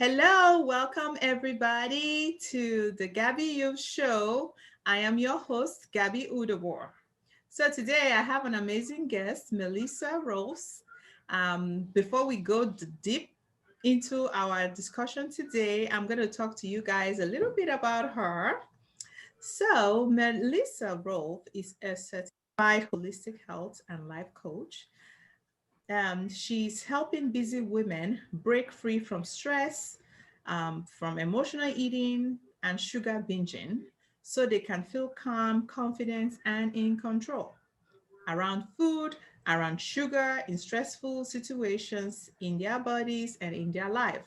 Hello, welcome everybody to the Gaby U show. I am your host, Gaby U. So today I have an amazing guest, Melissa Rohlfs. Before we go deep into our discussion today, I'm going to talk to you guys a little bit about her. So Melissa Rohlfs is a certified holistic health and life coach. She's helping busy women break free from stress, from emotional eating and sugar binging so they can feel calm, confident, and in control around food, around sugar, in stressful situations, in their bodies, and in their life.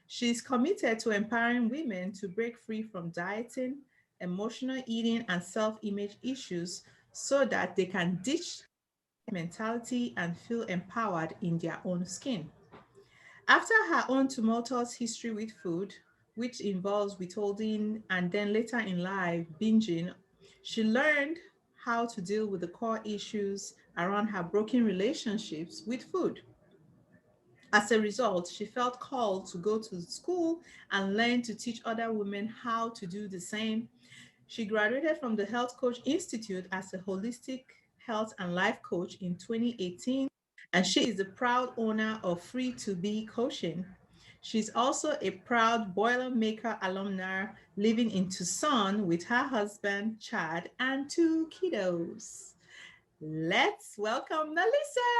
She's committed to empowering women to break free from dieting, emotional eating, and self image issues so that they can ditch mentality and feel empowered in their own skin. After her own tumultuous history with food, which involves withholding and then later in life binging, she learned how to deal with the core issues around her broken relationships with food. As a result, she felt called to go to school and learn to teach other women how to do the same. She graduated from the Health Coach Institute as a holistic health and life coach in 2018, and she is the proud owner of Free to Be Coaching. She's also a proud Boilermaker alumna living in Tucson with her husband, Chad, and two kiddos. Let's welcome Melissa.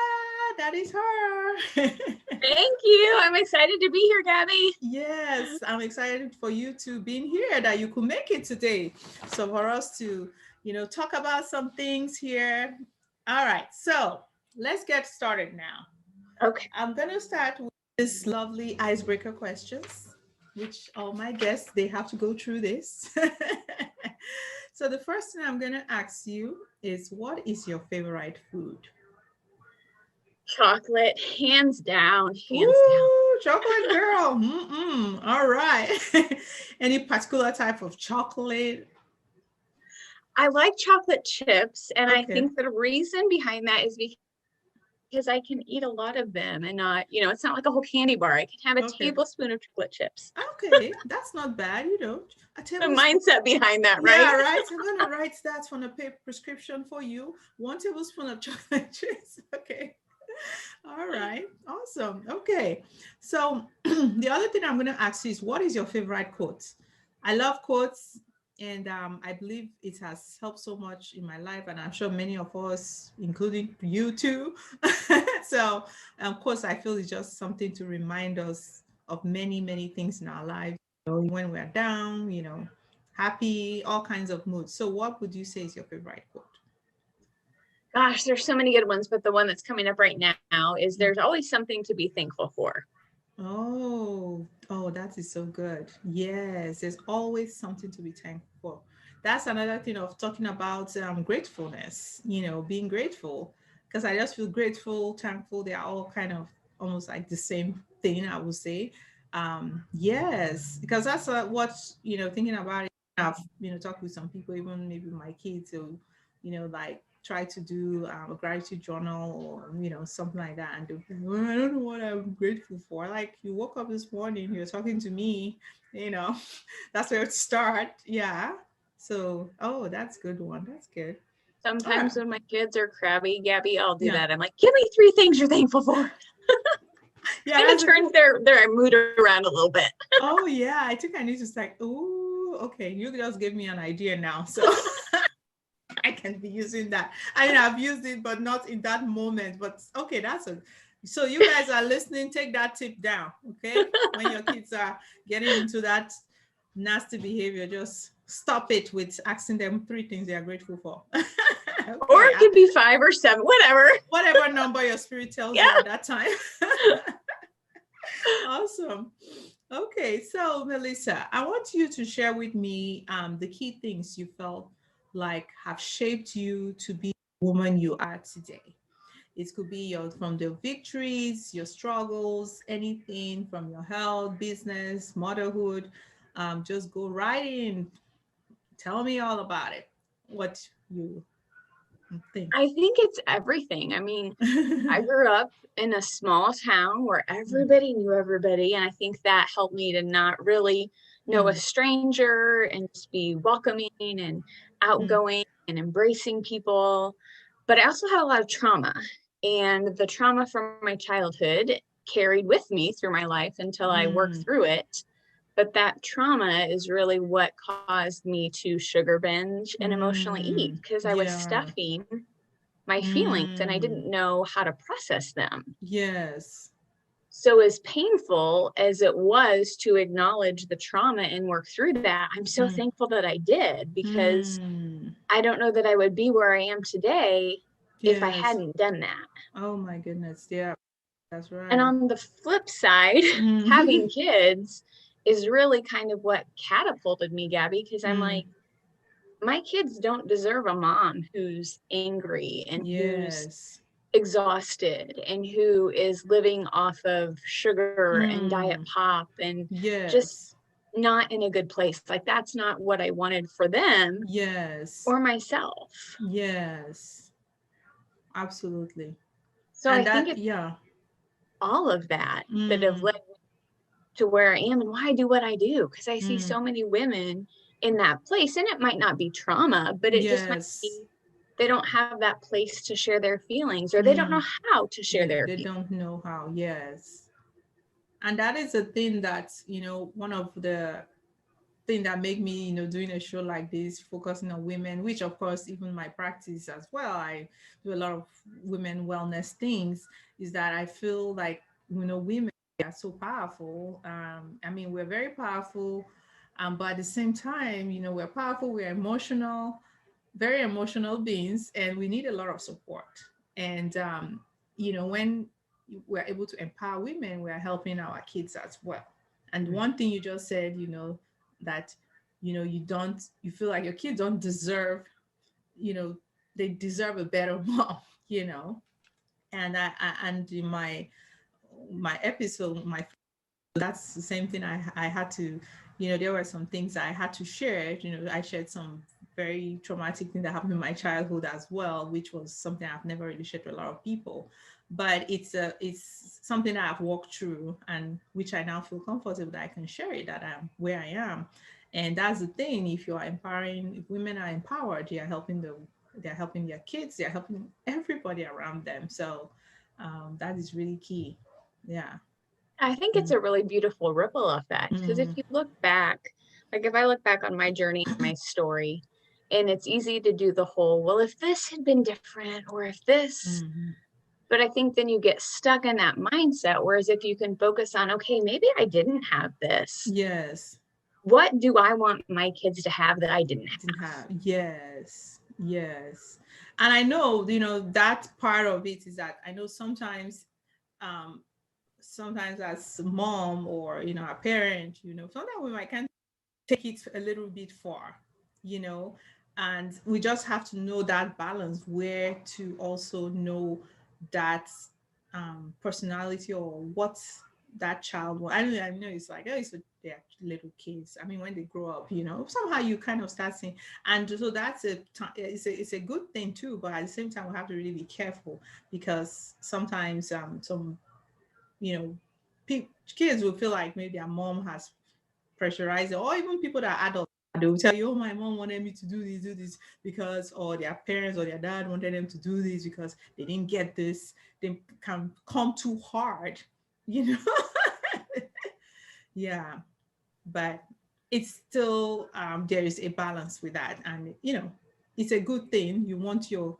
That is her. Thank you. I'm excited to be here, Gaby. Yes, I'm excited for you to be in here that you could make it today. So for us to, talk about some things here. All right, so let's get started now. Okay. I'm gonna start with this lovely icebreaker questions, which all my guests they have to go through this. So the first thing I'm gonna ask you is, what is your favorite food? Chocolate, hands down, hands down. Ooh, chocolate girl. Mm-mm. All right. Any particular type of chocolate? I like chocolate chips, and I Okay. think the reason behind that is because I can eat a lot of them and not, it's not like a whole candy bar. I can have a Okay. tablespoon of chocolate chips. Okay. That's not bad. A The tablespoon. mindset behind that, right? Yeah, right. I'm gonna write that on a paper prescription for you. 1 tablespoon of chocolate chips. Okay. All right. Awesome. Okay. So the other thing I'm going to ask you is, what is your favorite quote? I love quotes, and I believe it has helped so much in my life, and I'm sure many of us, including you too. So, quotes, I feel is just something to remind us of many, many things in our lives. When we're down, happy, all kinds of moods. So, what would you say is your favorite quote? Gosh, there's so many good ones, but the one that's coming up right now is there's always something to be thankful for. Oh, that is so good. Yes, there's always something to be thankful for. That's another thing of talking about gratefulness, being grateful. Because I just feel grateful, thankful, they are all kind of almost like the same thing, I would say. Yes, because that's what, thinking about it, I've, talked with some people, even maybe my kids, who, like try to do a gratitude journal or something like that, and they'll be, "Well, I don't know what I'm grateful for." Like, you woke up this morning, you're talking to me, you know that's where to start. Yeah. So, oh, that's a good one. That's good. All right. Sometimes when my kids are crabby, Gaby, I'll do Yeah. that. I'm like, give me 3 things you're thankful for. Yeah, Kind of that's a turns their mood around a little bit. oh yeah, I think I need to start. Oh, okay, you just gave me an idea now, so I can be using that. I mean, I've used it, but not in that moment. But okay, so you guys are listening, take that tip down. Okay. When your kids are getting into that nasty behavior, just stop it with asking them 3 things they are grateful for. Or Okay. it could be 5 or 7, whatever. Whatever number your spirit tells you Yeah. at that time. Awesome. Okay, so Melissa, I want you to share with me the key things you felt like have shaped you to be the woman you are today. It could be from the victories, your struggles, anything from your health, business, motherhood. Just go right in. Tell me all about it. What you Think. I think it's everything. I mean, I grew up in a small town where Mm, everybody knew everybody. And I think that helped me to not really know a mm, stranger and just be welcoming and mm, outgoing and embracing people. But I also had a lot of trauma. And the trauma from my childhood carried with me through my life until I worked mm, through it. But that trauma is really what caused me to sugar binge and emotionally eat mm. because I was Yeah. stuffing my feelings and I Mm. didn't know how to process them. Yes. So, as painful as it was to acknowledge the trauma and work through that, I'm so Mm, thankful that I did because mm. I don't know that I would be where I am today if I Yes. hadn't done that. Oh my goodness. Yeah, that's And right. on the flip side, Mm. having kids is really kind of what catapulted me, Gabby, because I'm Mm. like, my kids don't deserve a mom who's angry and who's Yes. exhausted and who is living off of sugar and diet Mm. pop and just Yes. not in a good place. Like that's not what I wanted for them Yes. or myself. Yes. Absolutely. So I And think that, it's yeah. all of that that have Mm. led to where I am and why I do what I do. Because I see Mm. so many women in that place, and it might not be trauma, but it just might Yes. be they don't have that place to share their feelings or they don't know Mm. how to share their They feelings. don't know how. Yes. And that is a thing that, one of the thing that make me, doing a show like this, focusing on women, which of course even my practice as well, I do a lot of women wellness things, is that I feel like, women are so powerful. I mean, we're very powerful, but at the same time, we're powerful, we're emotional, very emotional beings, and we need a lot of support. And when we're able to empower women, we're helping our kids as well. And one thing you just said, that you feel like your kids don't deserve, you know they deserve a better mom. And and in my episode, that's the same thing. I had to, there were some things I had to share. I shared some very traumatic thing that happened in my childhood as well, which was something I've never really shared to a lot of people. But it's something that I've walked through, and which I now feel comfortable that I can share it, that I'm where I am. And that's the thing. If women are empowered, they're helping their kids, they're helping everybody around them. So that is really key. Yeah. I think it's Mm. a really beautiful ripple effect because if Mm. you look back, like if I look back on my journey, my story, and it's easy to do the whole, well, if this had been different or if this, Mhm. but I think then you get stuck in that mindset. Whereas if you can focus on, okay, maybe I didn't have this. Yes. What do I want my kids to have that I didn't Didn't have? have. Yes. Yes. And I know, that part of it is that I know um, sometimes as a mom or, a parent, sometimes we might can take it a little bit far, you know, and we just have to know that balance, where to also know that personality, or what that child will. I know it's like, oh, they're little kids. I mean, when they grow up, somehow you kind of start seeing, and so that's it's a good thing too. But at the same time, we have to really be careful, because sometimes some you know kids will feel like maybe their mom has pressurized it, or even people that are adults. They will tell you, oh, my mom wanted me to do this because, or their parents or their dad wanted them to do this because they didn't get this. They can come too hard, you know. Yeah, but it's still, there is a balance with that, and it's a good thing. You want your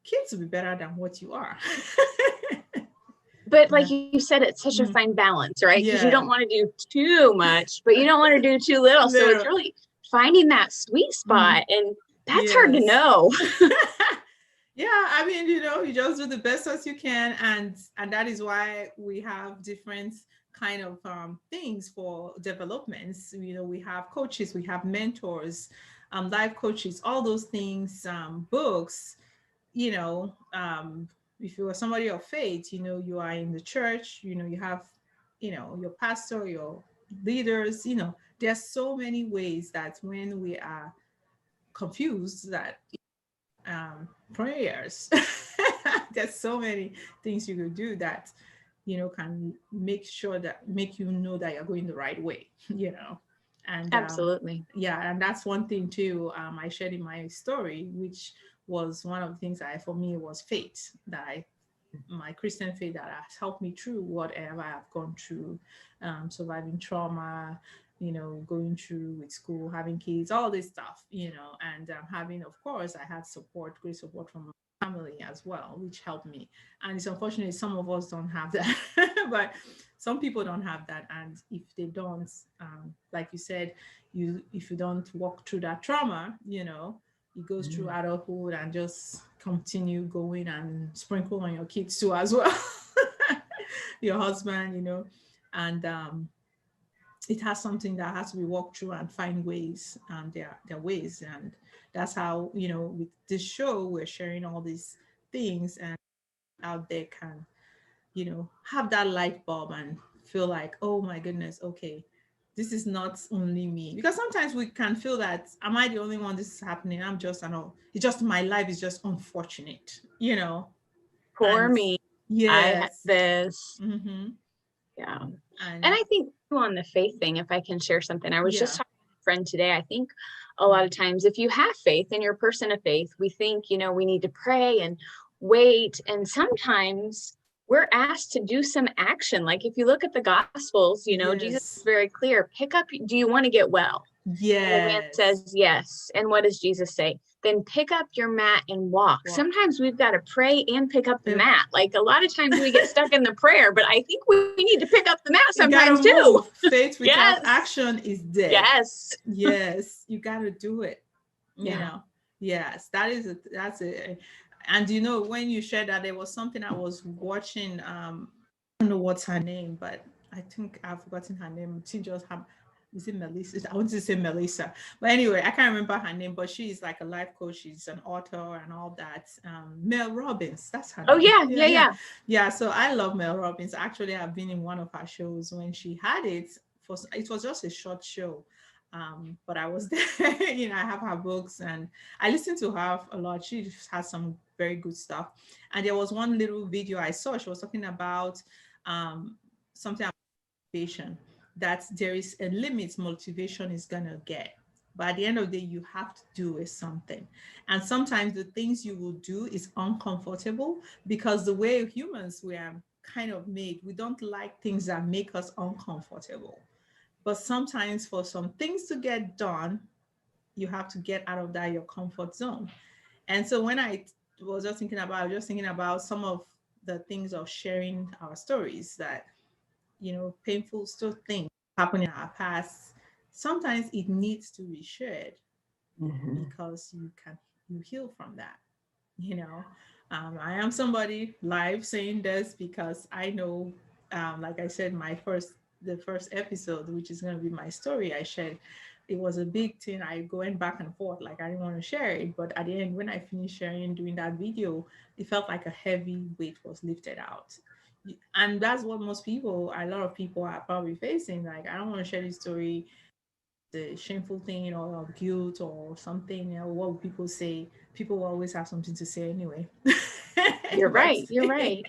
kids to be better than what you are. But Yeah. like you said, it's such a Mm. fine balance, right? Because you Yeah. don't want to do too much, but you don't want to do too little. So it's Little. really finding that sweet Mm. spot. And that's hard to Yes. know. Yeah, I mean, you just do the best as you can, and that is why we have different kind of things for developments. We have coaches, we have mentors, life coaches, all those things, books. If you are somebody of faith, you are in the church, you have, your pastor, your leaders. There's so many ways that when we are confused, that prayers. There's so many things you could do that, can make you know that you're going the right way, and Absolutely. yeah, and that's one thing too, I shared in my story, which was one of the things for me was faith, my Christian faith that has helped me through whatever I've gone through, surviving trauma, going through with school, having kids, all this stuff, and having, of course, I had support, great support from my family as well, which helped me. And it's unfortunate some of us don't have that, but some people don't have that. And if they don't, like you said, if you don't walk through that trauma, it goes through adulthood and just continue going and sprinkle on your kids too as well, your husband, and it has something that has to be walked through and find ways, their ways. And that's how, with this show, we're sharing all these things, and out there can, have that light bulb and feel like, oh my goodness, okay, this is not only me. Because sometimes we can feel that, am I the only one this is happening? I know it's just my life is just unfortunate, Poor and me. I had yes. this. Mm-hmm. Yeah. And And I think on the faith thing, if I can share something, I was just yeah. talking to a friend today. I think a lot of times if you have faith and you're a person of faith, we think, we need to pray and wait. And sometimes we're asked to do some action. Like if you look at the Gospels, Jesus is Yes. very clear. Do you want to get well? And the man Yes. says yes. And what does Jesus say? Then pick up your mat and walk. Wow. Sometimes we've got to pray and pick up the mat. Like a lot of times we get stuck in the prayer, but I think we need to pick up the mat You gotta sometimes too. move. Faith without Yes. action is dead. Yes. Yes, you gotta do it. Yeah. Yes, that's it. And when you shared that, there was something I was watching. I don't know what's her name, but I think I've forgotten her name. She just have is it Melissa? I want to say Melissa, but anyway, I can't remember her name. But she's like a life coach. She's an author and all that. Mel Robbins, that's her Oh name. yeah. Yeah, Yeah. yeah, Yeah. yeah. So I love Mel Robbins. Actually, I've been in one of her shows when she had it. It was just a short show, but I was there. I have her books and I listen to her a lot. She has some very good stuff. And there was one little video I saw. She was talking about something about motivation, that there is a limit motivation is gonna get. But at the end of the day, you have to do is something. And sometimes the things you will do is uncomfortable because the way humans we are kind of made, we don't like things that make us uncomfortable. But sometimes for some things to get done, you have to get out of that your comfort zone. And so when I was just thinking about some of the things of sharing our stories, that painful still things happen in our past. Sometimes it needs to be shared Mm-hmm. because you heal from that. You know, I am somebody live saying this because I know, like I said, the first episode, which is going to be my story, I shared. It was a big thing. I went back and forth, like I didn't want to share it, but at the end, when I finished sharing, doing that video, it felt like a heavy weight was lifted out. And that's what a lot of people are probably facing. Like, I don't want to share this story, the shameful thing or guilt or something. What would people say? People will always have something to say anyway. You're But, right. You're right.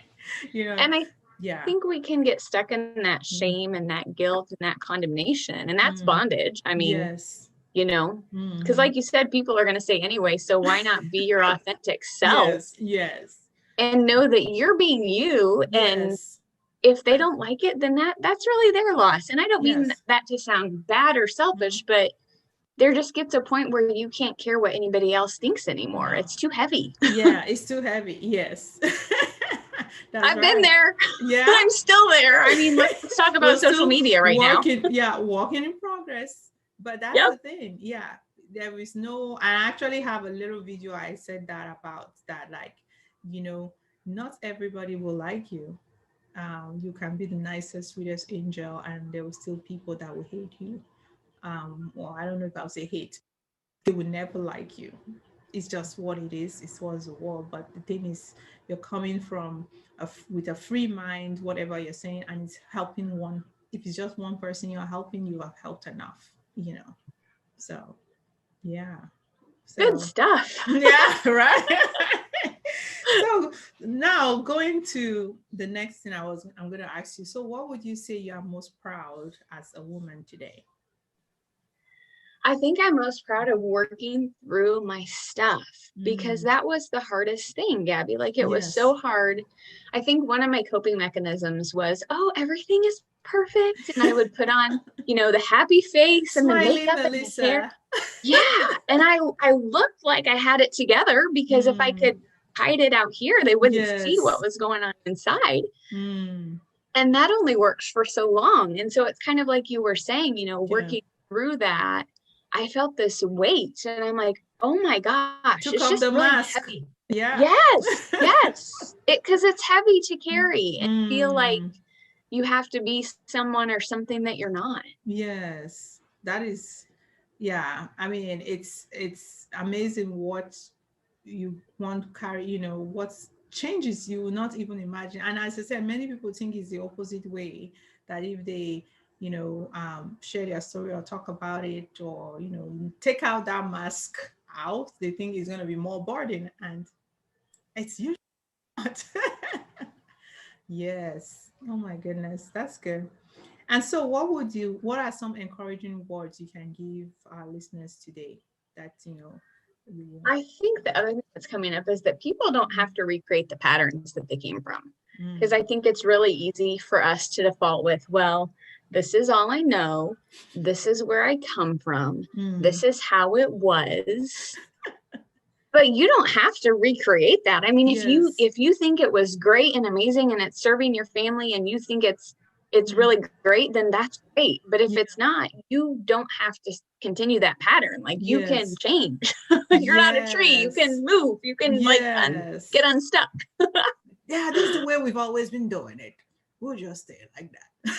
you know, And I yeah. think we can get stuck in that Mm. shame and that guilt and that condemnation. And that's Mm. bondage. I mean, Yes. because Hmm. like you said, people are going to say anyway, so why not be your authentic self Yes. Yes. and know that you're being you? And Yes. if they don't like it, then that's really their loss. And I don't mean Yes. that to sound bad or Mm. selfish, but there just gets a point where you can't care what anybody else thinks anymore. No. It's too heavy. Yeah, it's too heavy. Yes. That's I've been right. there. Yeah. I'm still there. I mean, let's talk We're about social still media right now. walking in progress. But that's Yep. the thing. Yeah. There is no, I actually have a little video I said that about that, like, you know, not everybody will like you. You can be the nicest, sweetest angel, and there will still people that will hate you. Well, I don't know if I'll say hate. They will never like you. It's just what it is. It's what's the world. But the thing is, you're coming from with a free mind, whatever you're saying, and it's helping one. If it's just one person you're helping, you have helped enough. So, yeah. Good So stuff. yeah, right. So now going to the next thing I'm going to ask you. So what would you say you are most proud as a woman today? I think I'm most proud of working through my stuff because Mm, that was the hardest thing, Gabby. Like it was yes. so hard. I think one of my coping mechanisms was, oh, everything is perfect. And I would put on, the happy face and the Smiley makeup and the hair. Melissa. Yeah. And I looked like I had it together because if I Mm, could hide it out here, they wouldn't see what yes. was going on inside. Mm, And that only works for so long. And so it's kind of like you were saying, yeah. working through that, I felt this weight and I'm like, oh my gosh, it's Took off just the really mask. heavy. Yeah. Yes, yes. Because it's heavy to carry and feel like Mm, you have to be someone or something that you're not. yes. That is, yeah. I mean, it's amazing what you want to carry, what changes you will not even imagine. And as I said, many people think it's the opposite way, that if they, share their story or talk about it, or, take out that mask out, they think it's going to be more burden. And it's usually not. Yes. Oh my goodness. That's good. And so what are some encouraging words you can give our listeners today that, you, I think the other thing that's coming up is that people don't have to recreate the patterns that they came from. Because mm, I think it's really easy for us to default with, well, this is all I know. This is where I come from. mm, This is how it was. But you don't have to recreate that. I mean, if you yes. if you think it was great and amazing and it's serving your family and you think it's Mm, really great, then that's great. But if yeah, it's not, you don't have to continue that pattern. Like you can yes. change. You're not a tree. You Yes. can move. You can get Yes. unstuck. Yeah, this is the way we've always been doing it. We'll just stay like that.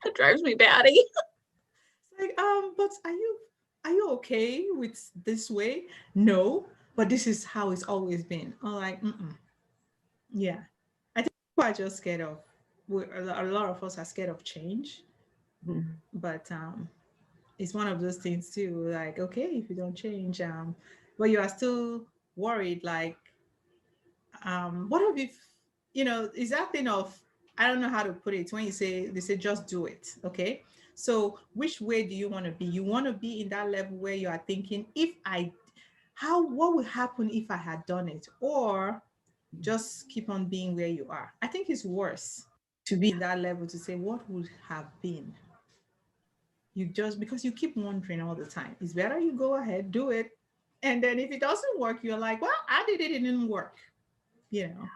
It drives me batty. Like, but are you okay with this way? No, but this is how it's always been. I'm like, mm-mm. Yeah. I think people are just scared of. A lot of us are scared of change, but it's one of those things too. Like, okay, if you don't change, but you are still worried. Like, what if is that thing of, I don't know how to put it, when they say just do it, okay? So which way do you want to be? You want to be in that level where you are thinking, if I how what would happen if I had done it, or just keep on being where you are? I think it's worse to be in that level to say what would have been. You just, because you keep wondering all the time, it's better you go ahead, do it, and then if it doesn't work, you're like, well, I did it, it didn't work, you know.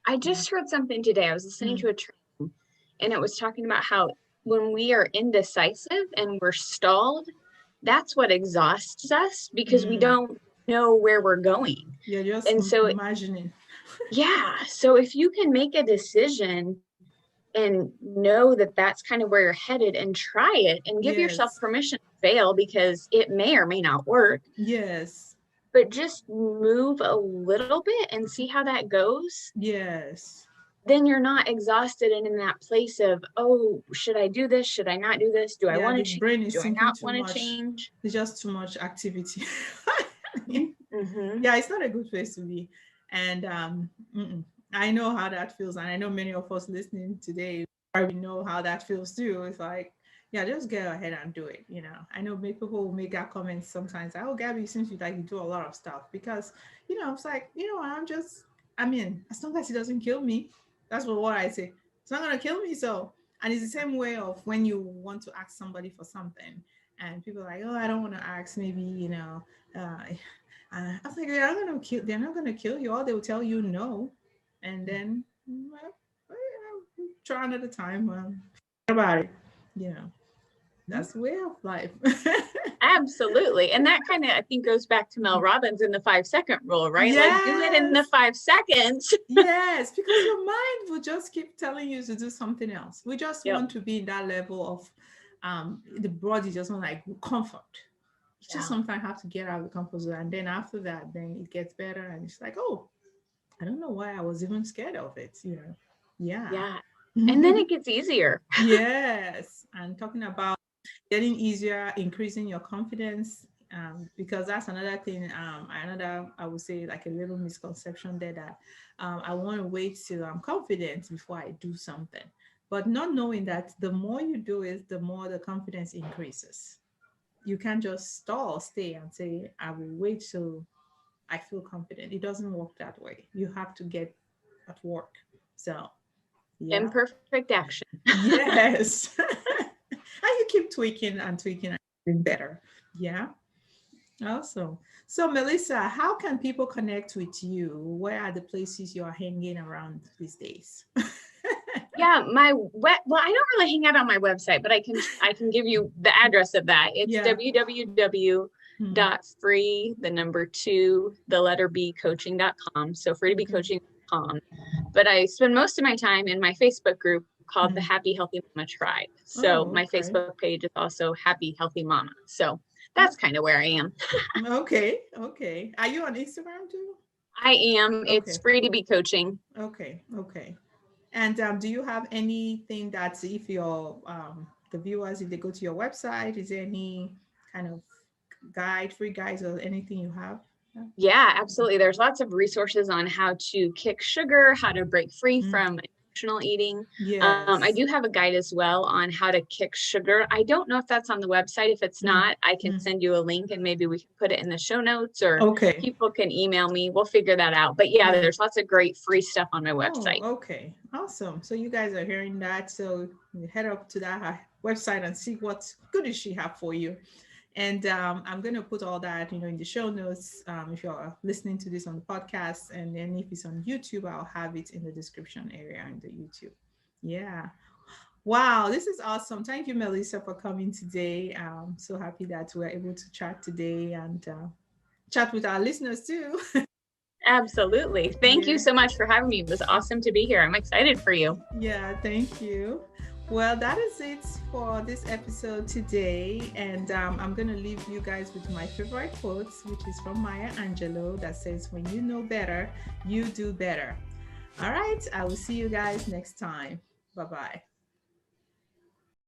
I Yeah. just read something today. I was listening Mm. to a training and it was talking about how when we are indecisive and we're stalled, that's what exhausts us because we Mm. don't know where we're going. You're just And so, imagining. yeah, so if you can make a decision and know that that's kind of where you're headed and try it and give yourself Yes. permission to fail because it may or may not work, Yes. but just move a little bit and see how that goes, Yes. then you're not exhausted and in that place of, oh, should I do this? Should I not do this? Do I Yeah, want the to brain change? is Do I thinking not too want to much. change? It's just too much activity. Mm-hmm. Yeah, it's not a good place to be. And I know how that feels. And I know many of us listening today probably know how that feels too. It's like, yeah, just go ahead and do it. I know people will make that comments sometimes. Like, oh, Gabby, it seems you do a lot of stuff, because, it's like, I mean, as long as it doesn't kill me, that's what I say. It's not going to kill me. So, and it's the same way of when you want to ask somebody for something and people are like, oh, I don't want to ask, maybe, uh, I was like, they're not gonna kill you. All they will tell you no, and then, well, try another time. What about it? You know, that's the way of life. Absolutely. And that kind of, I think, goes back to Mel Robbins in the 5 second rule, right? Like do it in the Yes, 5 seconds. yes, because your mind will just keep telling you to do something else. We just Yep. want to be in that level of, the body just want like comfort. You just Yeah. sometimes have to get out of the comfort zone, and then after that, then it gets better, and it's like, oh, I don't know why I was even scared of it. Yeah. Yeah. And then it gets easier. Yes. And talking about getting easier, increasing your confidence, because that's another thing. Another, I would say, like a little misconception there, that I want to wait till I'm confident before I do something, but not knowing that the more you do it, the more the confidence increases. You can't just stay and say, I will wait till I feel confident. It doesn't work that way. You have to get at work. So, yeah. Imperfect action. Yes. And you keep tweaking and tweaking and doing better. Yeah. Awesome. So, Melissa, how can people connect with you? Where are the places you are hanging around these days? Yeah, well, I don't really hang out on my website, but I can give you the address of that. It's Yeah. Hmm. www.free, the number 2, the letter B, coaching.com. So free to be Okay. coaching.com. But I spend most of my time in my Facebook group called the Hmm. Happy Healthy Mama Tribe. So Oh, my okay. Facebook page is also Happy Healthy Mama. So that's kind of where I am. Okay. Okay. Are you on Instagram too? I am. It's Okay. free to be coaching. Okay. Okay. And do you have anything that if your the viewers, if they go to your website, is there any kind of guide, free guides, or anything you have? Yeah. Yeah, absolutely. There's lots of resources on how to kick sugar, how to break free Mm. from emotional eating. I Yes. do have a guide as well on how to kick sugar. I don't know if that's on the website. If it's Mm. not, I can Mm. send you a link and maybe we can put it in the show notes, or Okay. people can email me. We'll figure that out. But yeah, Yeah. there's lots of great free stuff on my Oh, website. okay. Awesome. So you guys are hearing that. So you head up to that website and see what goodies she have for you. And I'm going to put all that, in the show notes. If you're listening to this on the podcast, and then if it's on YouTube, I'll have it in the description area in the YouTube. Yeah. Wow, this is awesome. Thank you, Melissa, for coming today. I'm so happy that we're able to chat today and chat with our listeners too. Absolutely. Thank you Yeah. so much for having me. It was awesome to be here. I'm excited for you. Yeah, thank you. Well, that is it for this episode today. And I'm going to leave you guys with my favorite quotes, which is from Maya Angelou, that says, when you know better, you do better. All right. I will see you guys next time. Bye bye.